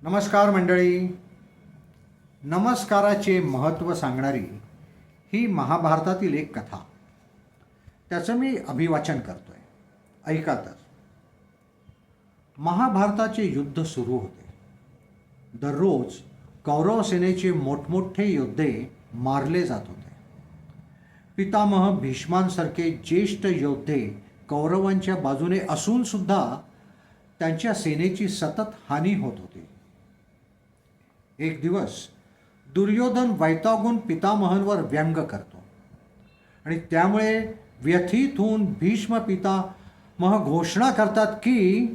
नमस्कार मंडळी. नमस्काराचे महत्त्व सांगणारी ही महाभारतातील एक कथा. त्याचं मी अभिवाचन करतोय. ऐकातच. महाभारताचे युद्ध सुरू होते. दररोज कौरव सेनेचे मोठमोठे योद्धे मारले जात होते. पितामह भीष्मांसारखे ज्येष्ठ योद्धे कौरवांच्या बाजूने असून सुद्धा त्यांच्या सेनेची सतत हानी होत होती. एक दिवस दुर्योधन वैतागून पितामहांवर व्यंग करतो आणि त्यामुळे व्यथित होऊन भीष्म पितामह घोषणा करतात की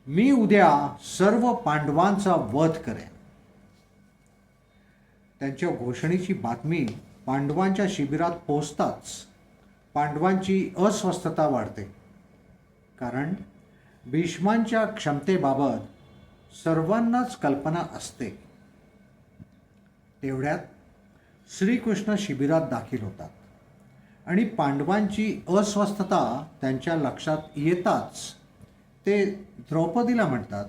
मी उद्या सर्व पांडवांचा वध करेन. त्यांच्या घोषणेची बातमी पांडवांच्या शिबिरात पोहोचताच पांडवांची अस्वस्थता वाढते. कारण भीष्मांच्या क्षमतेबाबत सर्वांनाच कल्पना असते. तेवढ्यात श्रीकृष्ण शिबिरात दाखल होतात आणि पांडवांची अस्वस्थता त्यांच्या लक्षात येताच ते द्रौपदीला म्हणतात,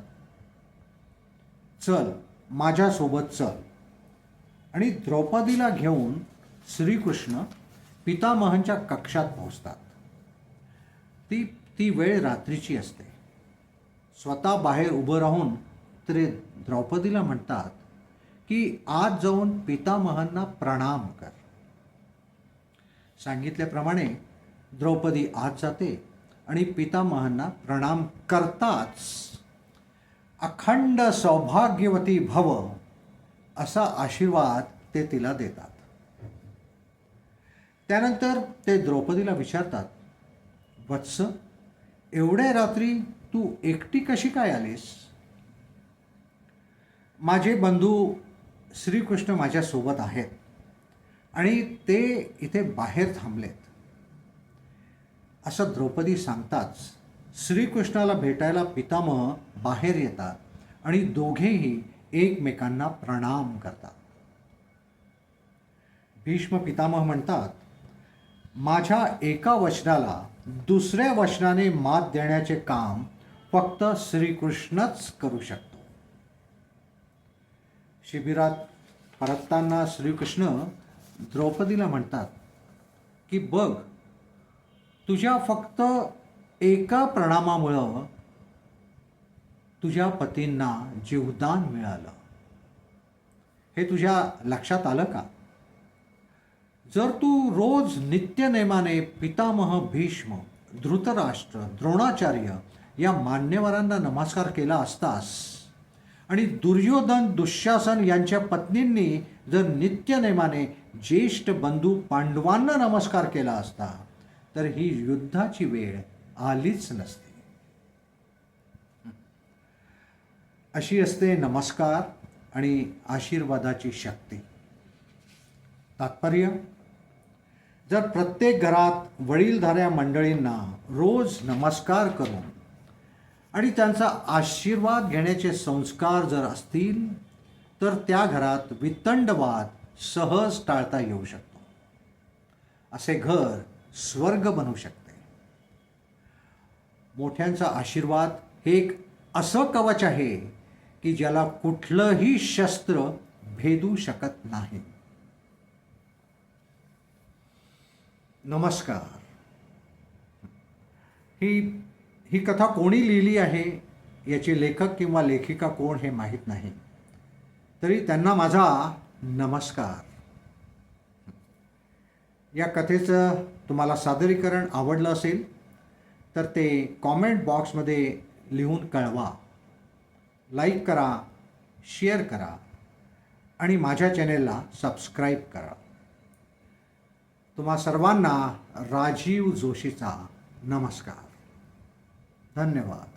चल माझ्यासोबत चल. आणि द्रौपदीला घेऊन श्रीकृष्ण पितामहांच्या कक्षात पोहोचतात. ती वेळ रात्रीची असते. स्वतः बाहेर उभं राहून ते द्रौपदीला म्हणतात की आज जाऊन पितामहांना प्रणाम कर. सांगितल्याप्रमाणे द्रौपदी आज जाते आणि पितामहांना प्रणाम करताच अखंड सौभाग्यवती भव असा आशीर्वाद ते तिला देतात. त्यानंतर ते द्रौपदीला विचारतात, वत्स, एवढ्या रात्री तू एकटी कशी काय आलीस? माझे बंधू श्रीकृष्ण माझ्यासोबत आहेत आणि ते इथे बाहेर थांबलेत. असं द्रौपदी सांगताच श्रीकृष्णाला भेटायला पितामह बाहेर येतात आणि दोघेही एकमेकांना प्रणाम करतात. भीष्म पितामह म्हणतात, माझ्या एका वचनाला दुसऱ्या वचनाने मात देण्याचे काम फक्त श्रीकृष्णच करू शकतो. शिबिरात परतताना श्रीकृष्ण द्रौपदीला म्हणतात की बघ, तुझ्या फक्त एका प्रणामामुळं तुझ्या पतींना जीवदान मिळालं. हे तुझ्या लक्षात आलं का? जर तू रोज नित्यनेमाने पितामह भीष्म, धृतराष्ट्र, द्रोणाचार्य या मान्यवरांना नमस्कार केला असतास आणि दुर्योधन, दुःशासन यांच्या पत्नींनी जर नित्यनेमाने ज्येष्ठ बंधू पांडवांना नमस्कार केला असता तर ही युद्धाची वेळ आलीच नसती. अशी असते नमस्कार आणि आशीर्वादाची शक्ती. तात्पर्य, जर प्रत्येक घरात वडीलधाऱ्या मंडळींना रोज नमस्कार करून आणि त्यांचा आशीर्वाद घेण्याचे संस्कार जर असतील तर त्या घरात वितंडवाद सहज टाळता येऊ शकतो. असे घर स्वर्ग बनू शकते. मोठ्यांचा आशीर्वाद हे एक असं कवच आहे की ज्याला कुठलंही शस्त्र भेदू शकत नाही. नमस्कार. ही कथा कोणी लिहिली आहे याचे लेखक किंवा लेखिका कोण हे माहीत नाही, तरी त्यांना माझा नमस्कार. या कथेचं तुम्हाला सादरीकरण आवडलं असेल तर ते कॉमेंट बॉक्समध्ये लिहून कळवा. लाईक करा, शेअर करा आणि माझ्या चॅनेलला सबस्क्राईब करा. तुम्हा सर्वांना राजीव जोशीचा नमस्कार. धन्यवाद.